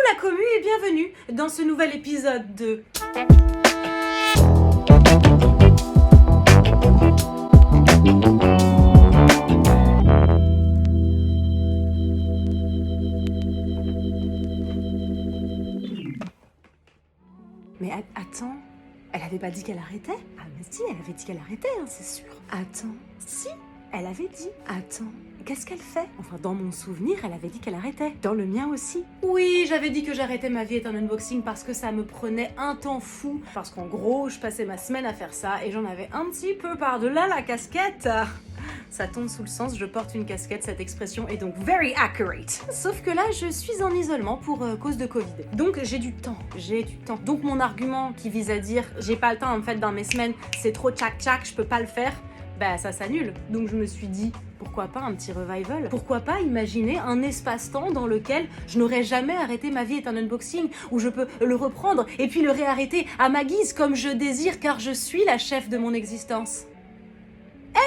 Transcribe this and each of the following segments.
la commu et bienvenue dans ce nouvel épisode de... Mais attends, elle avait pas dit qu'elle arrêtait? Ah mais si, elle avait dit qu'elle arrêtait, hein, c'est sûr. Attends, si, elle avait dit. Attends, qu'est-ce qu'elle fait? Enfin, dans mon souvenir, elle avait dit qu'elle arrêtait. Dans le mien aussi. Oui, j'avais dit que j'arrêtais ma vie est un unboxing parce que ça me prenait un temps fou. Parce qu'en gros, je passais ma semaine à faire ça et j'en avais un petit peu par-delà la casquette. Ça tombe sous le sens, je porte une casquette, cette expression est donc very accurate. Sauf que là, je suis en isolement pour cause de Covid. Donc j'ai du temps. Donc mon argument qui vise à dire j'ai pas le temps en fait dans mes semaines, c'est trop tchac-tchac, je peux pas le faire, bah ça s'annule. Donc je me suis dit, pourquoi pas un petit revival? Pourquoi pas imaginer un espace-temps dans lequel je n'aurais jamais arrêté ma vie est un unboxing, où je peux le reprendre et puis le réarrêter à ma guise comme je désire car je suis la chef de mon existence.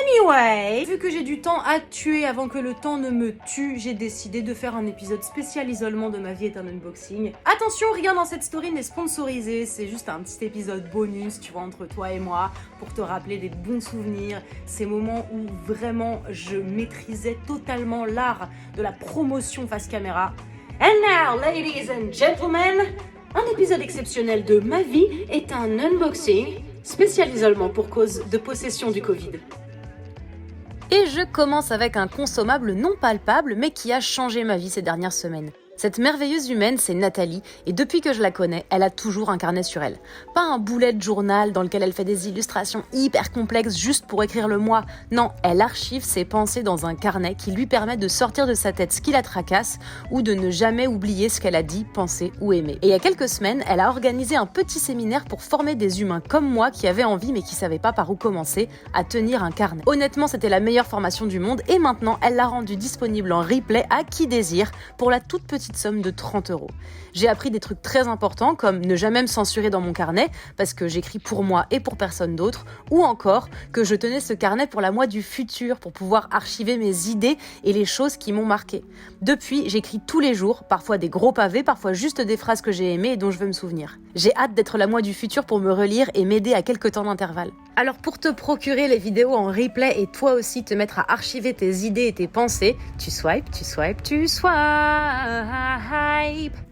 Anyway, vu que j'ai du temps à tuer avant que le temps ne me tue, j'ai décidé de faire un épisode spécial isolement de ma vie est un unboxing. Attention, rien dans cette story n'est sponsorisé, c'est juste un petit épisode bonus, tu vois, entre toi et moi, pour te rappeler des bons souvenirs, ces moments où vraiment je maîtrisais totalement l'art de la promotion face caméra. And now, ladies and gentlemen, un épisode exceptionnel de ma vie est un unboxing spécial isolement pour cause de possession du Covid. Et je commence avec un consommable non palpable, mais qui a changé ma vie ces dernières semaines. Cette merveilleuse humaine, c'est Nathalie, et depuis que je la connais, elle a toujours un carnet sur elle. Pas un bullet journal dans lequel elle fait des illustrations hyper complexes juste pour écrire le mois. Non, elle archive ses pensées dans un carnet qui lui permet de sortir de sa tête ce qui la tracasse ou de ne jamais oublier ce qu'elle a dit, pensé ou aimé. Et il y a quelques semaines, elle a organisé un petit séminaire pour former des humains comme moi qui avaient envie mais qui savaient pas par où commencer à tenir un carnet. Honnêtement, c'était la meilleure formation du monde et maintenant, elle l'a rendu disponible en replay à qui désire pour la toute petite somme de 30 €. J'ai appris des trucs très importants comme ne jamais me censurer dans mon carnet parce que j'écris pour moi et pour personne d'autre, ou encore que je tenais ce carnet pour la moi du futur pour pouvoir archiver mes idées et les choses qui m'ont marqué. Depuis, j'écris tous les jours, parfois des gros pavés, parfois juste des phrases que j'ai aimées et dont je veux me souvenir. J'ai hâte d'être la moi du futur pour me relire et m'aider à quelques temps d'intervalle. Alors pour te procurer les vidéos en replay et toi aussi te mettre à archiver tes idées et tes pensées, tu swipes.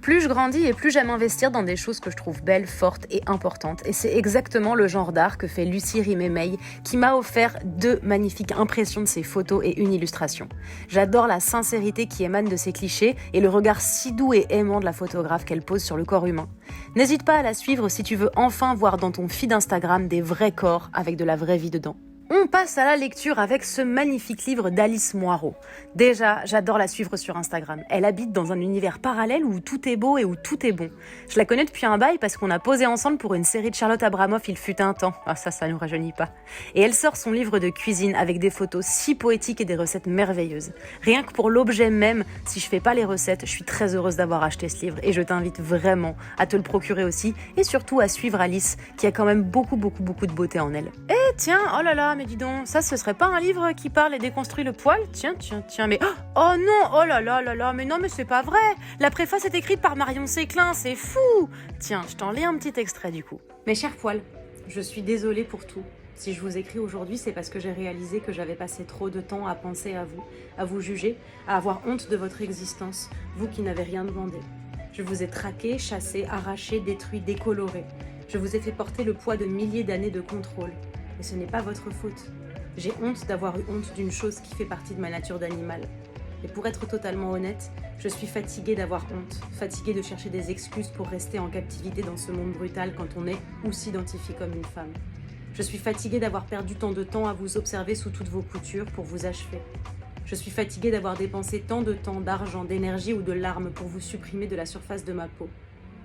Plus je grandis et plus j'aime investir dans des choses que je trouve belles, fortes et importantes. Et c'est exactement le genre d'art que fait Lucie Rimet-Meille qui m'a offert 2 magnifiques impressions de ses photos et une illustration. J'adore la sincérité qui émane de ses clichés et le regard si doux et aimant de la photographe qu'elle pose sur le corps humain. N'hésite pas à la suivre si tu veux enfin voir dans ton feed Instagram des vrais corps avec de la vraie vie dedans. On passe à la lecture avec ce magnifique livre d'Alice Moirot. Déjà, j'adore la suivre sur Instagram. Elle habite dans un univers parallèle où tout est beau et où tout est bon. Je la connais depuis un bail parce qu'on a posé ensemble pour une série de Charlotte Abramoff il fut un temps. Ah ça nous rajeunit pas. Et elle sort son livre de cuisine avec des photos si poétiques et des recettes merveilleuses. Rien que pour l'objet même, si je fais pas les recettes, je suis très heureuse d'avoir acheté ce livre et je t'invite vraiment à te le procurer aussi et surtout à suivre Alice qui a quand même beaucoup de beauté en elle. Et tiens, oh là là, mais dis donc, ça ce serait pas un livre qui parle et déconstruit le poil? Tiens, mais... Oh non, oh là là, mais non, mais c'est pas vrai. La préface est écrite par Marion Séclin, c'est fou. Tiens, je t'en lis un petit extrait du coup. Mes chers poils, je suis désolée pour tout. Si je vous écris aujourd'hui, c'est parce que j'ai réalisé que j'avais passé trop de temps à penser à vous juger, à avoir honte de votre existence, vous qui n'avez rien demandé. Je vous ai traqué, chassé, arraché, détruit, décoloré. Je vous ai fait porter le poids de milliers d'années de contrôle. Et ce n'est pas votre faute. J'ai honte d'avoir eu honte d'une chose qui fait partie de ma nature d'animal. Et pour être totalement honnête, je suis fatiguée d'avoir honte, fatiguée de chercher des excuses pour rester en captivité dans ce monde brutal quand on est ou s'identifie comme une femme. Je suis fatiguée d'avoir perdu tant de temps à vous observer sous toutes vos coutures pour vous achever. Je suis fatiguée d'avoir dépensé tant de temps, d'argent, d'énergie ou de larmes pour vous supprimer de la surface de ma peau.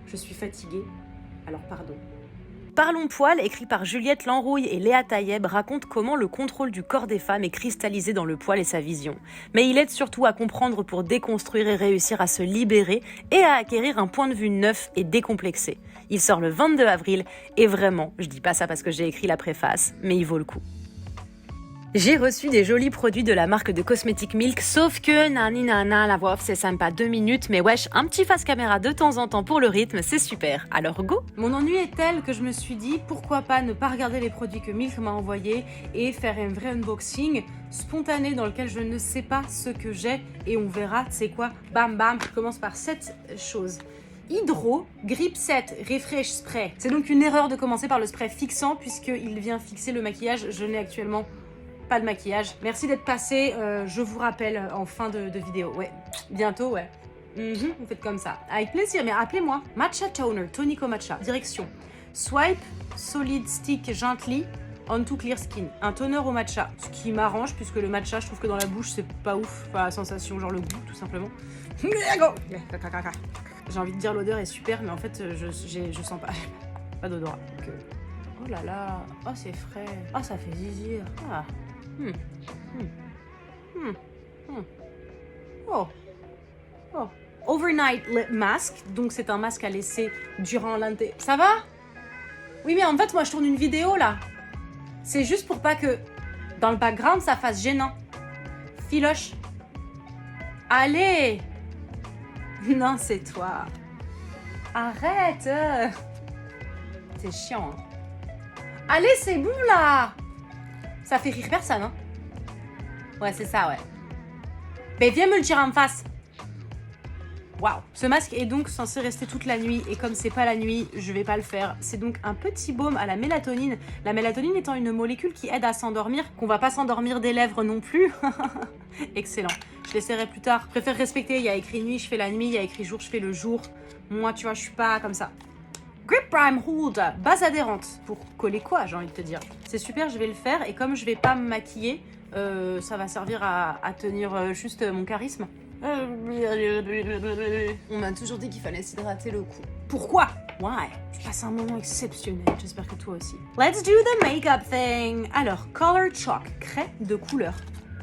Je suis fatiguée, alors pardon. Parlons poil, écrit par Juliette Lanrouille et Léa Taïeb, raconte comment le contrôle du corps des femmes est cristallisé dans le poil et sa vision. Mais il aide surtout à comprendre pour déconstruire et réussir à se libérer et à acquérir un point de vue neuf et décomplexé. Il sort le 22 avril et vraiment, je dis pas ça parce que j'ai écrit la préface, mais il vaut le coup. J'ai reçu des jolis produits de la marque de cosmétiques Milk, sauf que nani nana, la voix off c'est sympa 2 minutes, mais wesh, un petit face caméra de temps en temps pour le rythme, c'est super. Alors go! Mon ennui est tel que je me suis dit, pourquoi pas ne pas regarder les produits que Milk m'a envoyés et faire un vrai unboxing spontané dans lequel je ne sais pas ce que j'ai et on verra, c'est quoi, bam bam. Je commence par cette chose. Hydro Grip Set Refresh Spray. C'est donc une erreur de commencer par le spray fixant puisqu'il vient fixer le maquillage. Je n'ai actuellement pas de maquillage. Merci d'être passé. Je vous rappelle en fin de vidéo. Ouais, bientôt, ouais. Vous faites comme ça. Avec plaisir, mais appelez-moi. Matcha Toner, Tonico Matcha. Direction. Swipe Solid Stick Gently onto Clear Skin. Un toner au matcha. Ce qui m'arrange puisque le matcha, je trouve que dans la bouche, c'est pas ouf. Enfin, la sensation, genre le goût, tout simplement. J'ai envie de dire l'odeur est super, mais en fait, je sens pas d'odorat. Oh là là, oh c'est frais, oh ça fait zizir. Ah. Oh. Overnight Lip Mask, donc c'est un masque à laisser durant l'inté. Ça va? Oui, mais en fait, moi je tourne une vidéo là. C'est juste pour pas que dans le background ça fasse gênant. Filoche. Allez! Non, c'est toi. Arrête! C'est chiant. Hein. Allez, c'est bon là! Ça fait rire personne, hein? Ouais, c'est ça, ouais. Mais viens me le tirer en face. Waouh! Ce masque est donc censé rester toute la nuit et comme c'est pas la nuit, je vais pas le faire. C'est donc un petit baume à la mélatonine. La mélatonine étant une molécule qui aide à s'endormir, qu'on va pas s'endormir des lèvres non plus. Excellent. Je l'essaierai plus tard. Je préfère respecter. Il y a écrit nuit, je fais la nuit. Il y a écrit jour, je fais le jour. Moi, tu vois, je suis pas comme ça. Grip Prime Holder, base adhérente. Pour coller quoi, j'ai envie de te dire. C'est super, je vais le faire. Et comme je vais pas me maquiller, ça va servir à tenir juste mon charisme. On m'a toujours dit qu'il fallait s'hydrater le cou. Pourquoi? Why? Je passe un moment exceptionnel, j'espère que toi aussi. Let's do the makeup thing. Alors, Color Chalk, craie de couleur.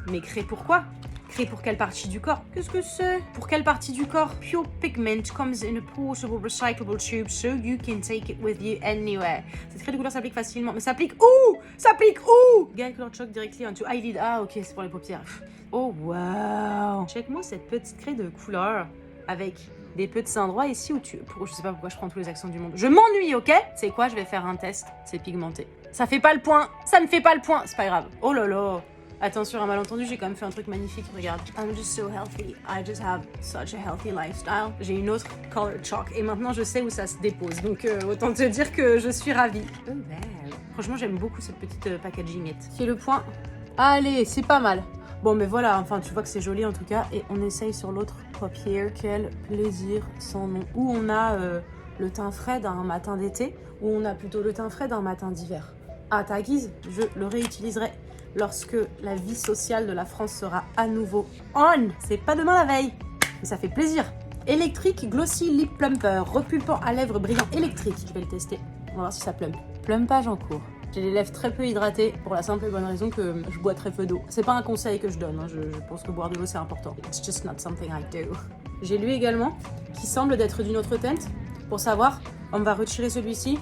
Mais craie pourquoi? Craie pour quelle partie du corps? Qu'est-ce que c'est? Pour quelle partie du corps? Pure Pigment comes in a portable recyclable tube so you can take it with you anywhere. Cette craie de couleur s'applique facilement. Mais s'applique où? S'applique où? Guide Color Chalk directly onto eyelid. Ah ok, c'est pour les paupières. Oh wow! Check-moi cette petite craie de couleur avec des petits endroits ici où je sais pas pourquoi je prends tous les accents du monde. Je m'ennuie, ok? C'est quoi? Je vais faire un test. C'est pigmenté. Ça fait pas le point. Ça ne fait pas le point. C'est pas grave. Oh là là. Attention, un malentendu, j'ai quand même fait un truc magnifique. Regarde. I'm just so healthy. I just have such a healthy lifestyle. J'ai une autre Color Chalk et maintenant je sais où ça se dépose. Donc autant te dire que je suis ravie. Oh, wow. Franchement, j'aime beaucoup cette petite packagingette. Qui est le point? Allez, c'est pas mal. Bon, mais voilà, enfin, tu vois que c'est joli en tout cas. Et on essaye sur l'autre paupière. Quel plaisir sans nom. Où on a le teint frais d'un matin d'été, ou on a plutôt le teint frais d'un matin d'hiver. À ta guise, je le réutiliserai lorsque la vie sociale de la France sera à nouveau on. C'est pas demain la veille, mais ça fait plaisir. Electric Glossy Lip Plumper, repulpant à lèvres brillant électrique. Je vais le tester, on va voir si ça plump. Plumpage en cours. J'ai les lèvres très peu hydratées pour la simple et bonne raison que je bois très peu d'eau. C'est pas un conseil que je donne, hein. Je pense que boire de l'eau c'est important. It's just not something I do. J'ai lu également qui semble d'être d'une autre teinte. Pour savoir, on va retirer celui-ci.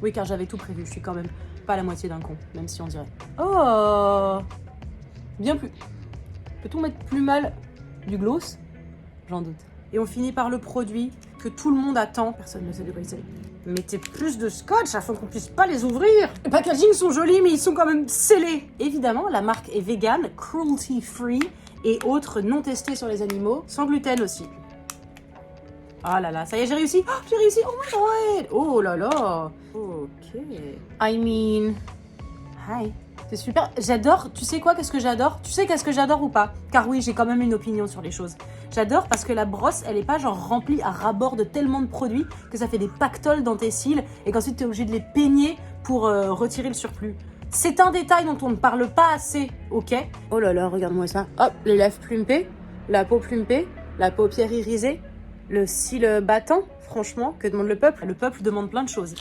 Oui, car j'avais tout prévu, je suis quand même pas la moitié d'un con, même si on dirait. Oh, bien plus. Peut-on mettre plus mal du gloss? J'en doute. Et on finit par le produit que tout le monde attend. Personne ne sait de quoi il s'agit. Mettez plus de scotch afin qu'on puisse pas les ouvrir. Les packagings sont jolis, mais ils sont quand même scellés. Évidemment, la marque est vegan, cruelty free et autres non testés sur les animaux, sans gluten aussi. Oh là là, ça y est, j'ai réussi. Oh, j'ai réussi. Oh my god. Oh là là. Ok. I mean, hi. C'est super. J'adore. Tu sais quoi? Qu'est-ce que j'adore? Tu sais qu'est-ce que j'adore ou pas? Car oui, j'ai quand même une opinion sur les choses. J'adore parce que la brosse, elle est pas genre remplie à ras-bord de tellement de produits que ça fait des pactoles dans tes cils et qu'ensuite t'es obligé de les peigner pour retirer le surplus. C'est un détail dont on ne parle pas assez, ok? Oh là là, regarde-moi ça. Hop, les lèvres plumpées, la peau plumpée, la paupière irisée, le cil battant. Franchement, que demande le peuple? Le peuple demande plein de choses.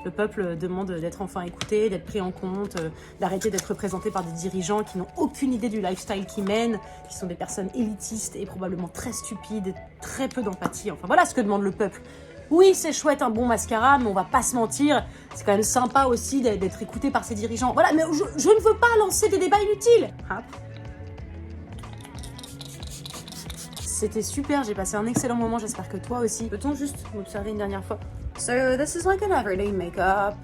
Le peuple demande d'être enfin écouté, d'être pris en compte, d'arrêter d'être représenté par des dirigeants qui n'ont aucune idée du lifestyle qu'ils mènent, qui sont des personnes élitistes et probablement très stupides, très peu d'empathie. Enfin voilà ce que demande le peuple. Oui, c'est chouette un bon mascara, mais on va pas se mentir, c'est quand même sympa aussi d'être écouté par ses dirigeants. Voilà, mais je ne veux pas lancer des débats inutiles. Hop. C'était super, j'ai passé un excellent moment, j'espère que toi aussi. Peut-on juste m'observer une dernière fois? So, this is like an everyday makeup.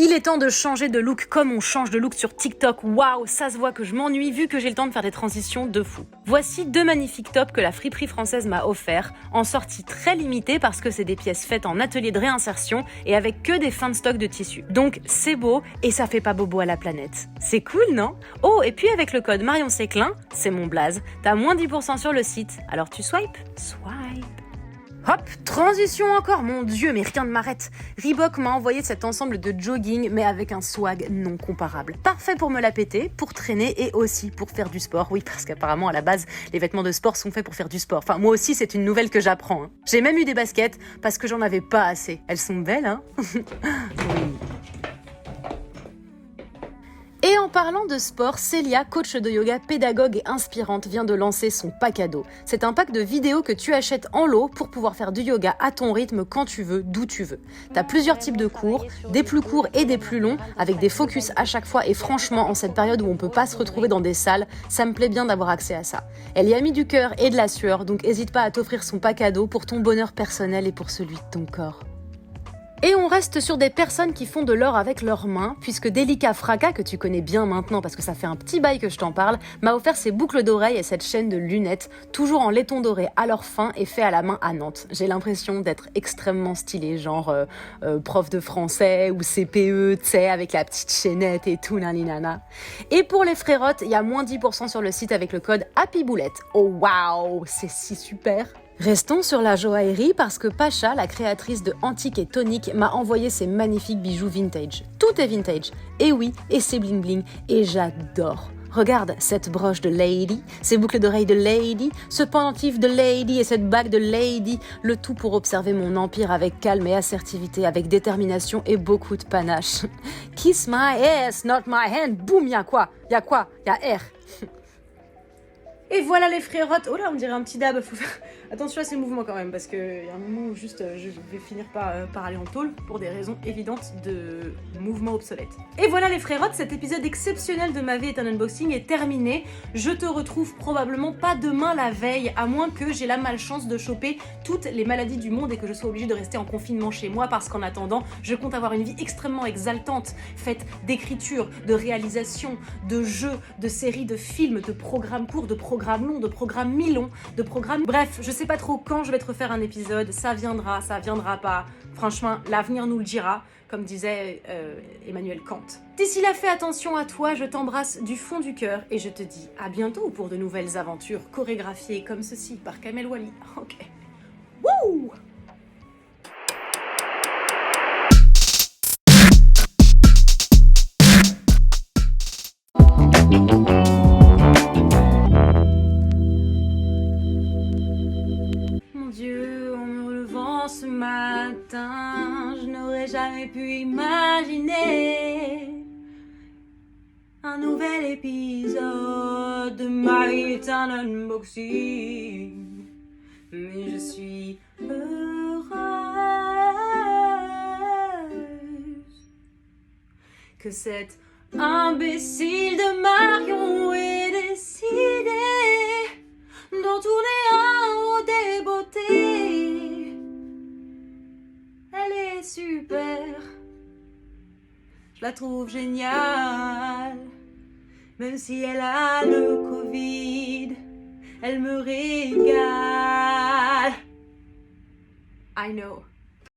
Il est temps de changer de look comme on change de look sur TikTok. Waouh, ça se voit que je m'ennuie vu que j'ai le temps de faire des transitions de fou. Voici 2 magnifiques tops que la friperie française m'a offert, en sortie très limitée parce que c'est des pièces faites en atelier de réinsertion et avec que des fins de stock de tissu. Donc c'est beau et ça fait pas bobo à la planète. C'est cool, non? Oh, et puis avec le code Marion Séclin, c'est mon blaze, t'as moins 10% sur le site. Alors tu swipes? Swipe. Hop, transition encore, mon Dieu, mais rien ne m'arrête. Reebok m'a envoyé cet ensemble de jogging, mais avec un swag non comparable. Parfait pour me la péter, pour traîner et aussi pour faire du sport. Oui, parce qu'apparemment, à la base, les vêtements de sport sont faits pour faire du sport. Enfin, moi aussi, c'est une nouvelle que j'apprends. Hein. J'ai même eu des baskets parce que j'en avais pas assez. Elles sont belles, hein? Oui. Et en parlant de sport, Célia, coach de yoga, pédagogue et inspirante, vient de lancer son pack à dos. C'est un pack de vidéos que tu achètes en lot pour pouvoir faire du yoga à ton rythme quand tu veux, d'où tu veux. T'as plusieurs types de cours, des plus courts et des plus longs, avec des focus à chaque fois et franchement, en cette période où on peut pas se retrouver dans des salles, ça me plaît bien d'avoir accès à ça. Elle y a mis du cœur et de la sueur, donc hésite pas à t'offrir son pack à dos pour ton bonheur personnel et pour celui de ton corps. Et on reste sur des personnes qui font de l'or avec leurs mains, puisque Delica Fracas, que tu connais bien maintenant parce que ça fait un petit bail que je t'en parle, m'a offert ses boucles d'oreilles et cette chaîne de lunettes, toujours en laiton doré à leur fin et fait à la main à Nantes. J'ai l'impression d'être extrêmement stylée, genre prof de français ou CPE, tu sais, avec la petite chaînette et tout, naninana. Et pour les frérottes, il y a moins 10% sur le site avec le code HAPPYBOULETTE. Oh waouh, c'est si super! Restons sur la joaillerie parce que Pacha, la créatrice de Antique et Tonique, m'a envoyé ses magnifiques bijoux vintage. Tout est vintage. Et oui, et c'est bling bling. Et j'adore. Regarde cette broche de Lady, ces boucles d'oreilles de Lady, ce pendentif de Lady et cette bague de Lady. Le tout pour observer mon empire avec calme et assertivité, avec détermination et beaucoup de panache. Kiss my ass, not my hand. Boum, y'a quoi? Y'a R. Et voilà les frérottes. Oh là, on dirait un petit dab. Faut faire attention à ces mouvements quand même, parce qu'il y a un moment où juste je vais finir par aller en tôle pour des raisons évidentes de mouvements obsolètes. Et voilà les frérottes, cet épisode exceptionnel de Ma vie est un unboxing est terminé. Je te retrouve probablement pas demain la veille, à moins que j'ai la malchance de choper toutes les maladies du monde et que je sois obligée de rester en confinement chez moi, parce qu'en attendant, je compte avoir une vie extrêmement exaltante, faite d'écriture, de réalisation, de jeux, de séries, de films, de programmes courts, de programmes longs, de programmes mi-longs, de programmes... Bref, je sais pas trop quand je vais te refaire un épisode, ça viendra pas. Franchement, l'avenir nous le dira, comme disait Emmanuel Kant. D'ici là, fais attention à toi, je t'embrasse du fond du cœur et je te dis à bientôt pour de nouvelles aventures chorégraphiées comme ceci par Kamel Wally. Ok. Wouh! Mon Dieu, en me relevant ce matin, je n'aurais jamais pu imaginer un nouvel épisode de Ma vie est un unboxing. Mais je suis heureuse que cet imbécile de Marion ait décidé d'en tourner un haut des beautés. Elle est super, je la trouve géniale. Même si elle a le Covid, elle me régale. I know.